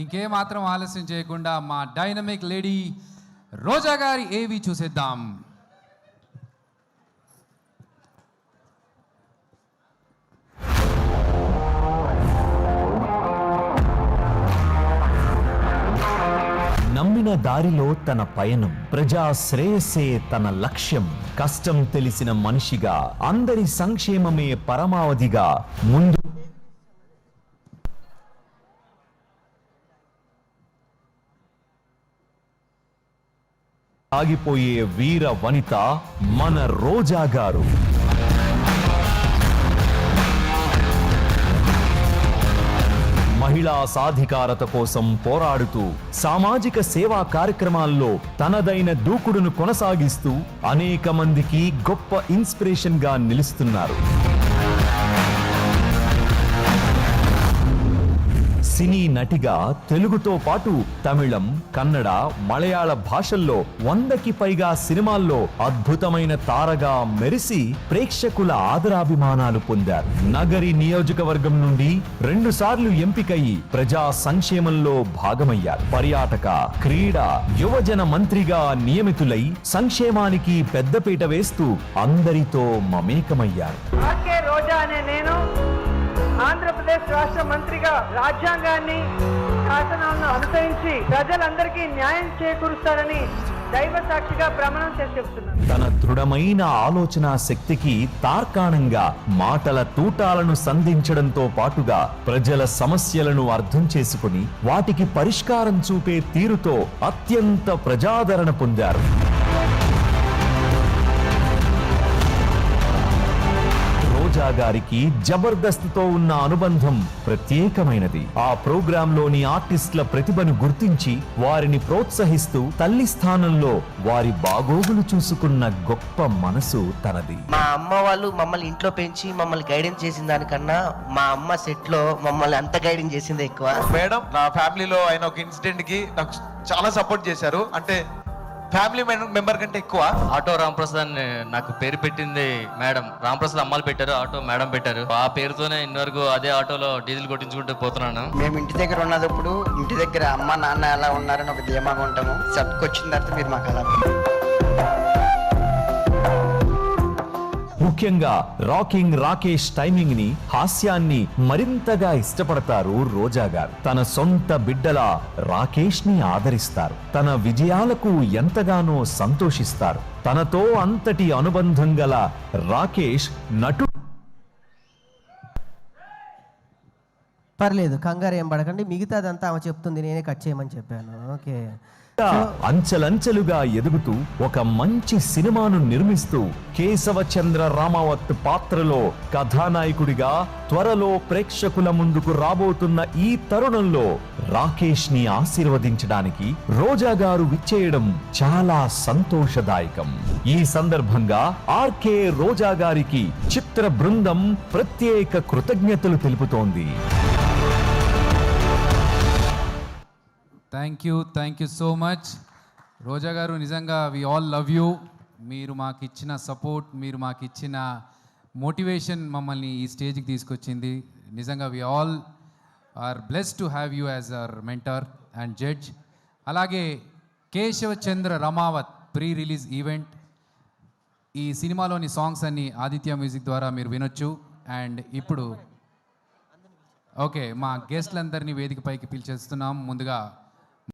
ఇంకేమాత్రం ఆలస్యం చేయకుండా మా డైనమిక్ లేడీ రోజా గారి ఏవి చూసేద్దాం. నమ్మిన దారిలో తన పయనం, ప్రజా శ్రేయస్సే తన లక్ష్యం. కష్టం తెలిసిన మనిషిగా, అందరి సంక్షేమమే పరమావధిగా ముందు సాగిపోయే వీర వనిత మన రోజా గారు. మహిళా సాధికారత కోసం పోరాడుతూ సామాజిక సేవా కార్యక్రమాల్లో తనదైన దూకుడును కొనసాగిస్తూ అనేక మందికి గొప్ప ఇన్స్పిరేషన్ గా నిలుస్తున్నారు. సినీ నటిగా తెలుగుతో పాటు తమిళం, కన్నడ, మలయాళ భాషల్లో 100కి పైగా సినిమాల్లో అద్భుతమైన తారగా మెరిసి ప్రేక్షకుల ఆదరాభిమానాలు పొందారు. నగరి నియోజకవర్గం నుండి 2 సార్లు ఎంపికయి ప్రజా సంక్షేమంలో భాగమయ్యారు. పర్యాటక, క్రీడా, యువజన మంత్రిగా నియమితులై సంక్షేమానికి పెద్దపీట వేస్తూ అందరితో మమేకమయ్యారు. ఆంధ్రప్రదేశ్ రాష్ట్ర మంత్రిగా రాజ్యాంగాన్ని, శాసనాలను అనుసరించి ప్రజలందరికీ న్యాయం చేకూరుస్తారని దైవ సాక్షిగా ప్రమాణం చేసి చెప్తున్నారు. తన దృఢమైన ఆలోచన శక్తికి తార్కాణంగా మాటల తూటాలను సంధించడంతో పాటుగా ప్రజల సమస్యలను అర్థం చేసుకుని వాటికి పరిష్కారం చూపే తీరుతో అత్యంత ప్రజాదరణ పొందారు. రోజా గారికి జబర్దస్త్తో ఉన్న అనుబంధం ప్రత్యేకమైనది. ఆ ప్రోగ్రాంలోని ఆర్టిస్టుల ప్రతిభను గుర్తించి వారిని ప్రోత్సహిస్తూ తల్లి స్థానంలో వారి బాగోగులు చూసుకున్న గొప్ప మనసు తనది. మా అమ్మ వాళ్ళు మమ్మల్ని ఇంట్లో పెంచి మమ్మల్ని గైడెన్స్ చేసిన దానికన్నా మా అమ్మ సెట్ లో మమ్మల్ని అంత గైడెన్స్ చేసింది ఎక్కువ. మేడం నా ఫ్యామిలీలో అయిన ఒక ఇన్సిడెంట్ కి నాకు చాలా సపోర్ట్ చేశారు. అంటే ఫ్యామిలీ మెంబర్ కంటే ఎక్కువ. ఆటో రాంప్రసాద్ అని నాకు పేరు పెట్టింది మేడం. రాంప్రసాద్ అమ్మాలు పెట్టారు, ఆటో మేడం పెట్టారు. ఆ పేరుతోనే ఇన్నవరకు అదే ఆటోలో డీజిల్ కొట్టించుకుంటూ పోతున్నాను. మేము ఇంటి దగ్గర ఉన్నప్పుడు ఇంటి దగ్గర అమ్మ నాన్న ఎలా ఉన్నారని ఒక ధీమాగా ఉంటాము. సెట్కి వచ్చిన తర్వాత మీరు మాకు అలా. ముఖ్యంగా రాకింగ్ రాకేష్ టైమింగ్ ని, హాస్యాన్ని మరింతగా ఇష్టపడతారు రోజా గారు. తన సొంత బిడ్డలా రాకేష్ ని ఆదరిస్తారు. తన విజయాలకు ఎంతగానో సంతోషిస్తారు. తనతో అంతటి అనుబంధం గల రాకేష్ నటు. పర్లేదు, కంగారు ఏం పడకండి, మిగతాదంతా ఆమె చెప్తుంది, నేనే కట్ చేయమని చెప్పాను. ఓకే. అంచెలంచెలుగా ఎదుగుతూ ఒక మంచి సినిమాను నిర్మిస్తూ కేశవచంద్ర రామావత్ పాత్రలో కథానాయకుడిగా త్వరలో ప్రేక్షకుల ముందుకు రాబోతున్న ఈ తరుణంలో రాకేష్ ని ఆశీర్వదించడానికి రోజా గారు విచ్చేయడం చాలా సంతోషదాయకం. ఈ సందర్భంగా ఆర్కే రోజా గారికి చిత్ర బృందం ప్రత్యేక కృతజ్ఞతలు తెలుపుతోంది. థ్యాంక్ యూ సో మచ్ రోజా గారు. నిజంగా వి ఆల్ లవ్ యూ. మీరు మాకు ఇచ్చిన సపోర్ట్, మీరు మాకు ఇచ్చిన మోటివేషన్ మమ్మల్ని ఈ స్టేజ్కి తీసుకొచ్చింది. నిజంగా we all are blessed to have you as our mentor and judge. అలాగే Keshavachandra Ramavath pre release event, ఈ సినిమాలోని సాంగ్స్ అన్ని ఆదిత్య మ్యూజిక్ ద్వారా మీరు వినొచ్చు. అండ్ ఇప్పుడు ఓకే, మా గెస్ట్లందరినీ వేదికపైకి పిలిచేస్తున్నాం. ముందుగా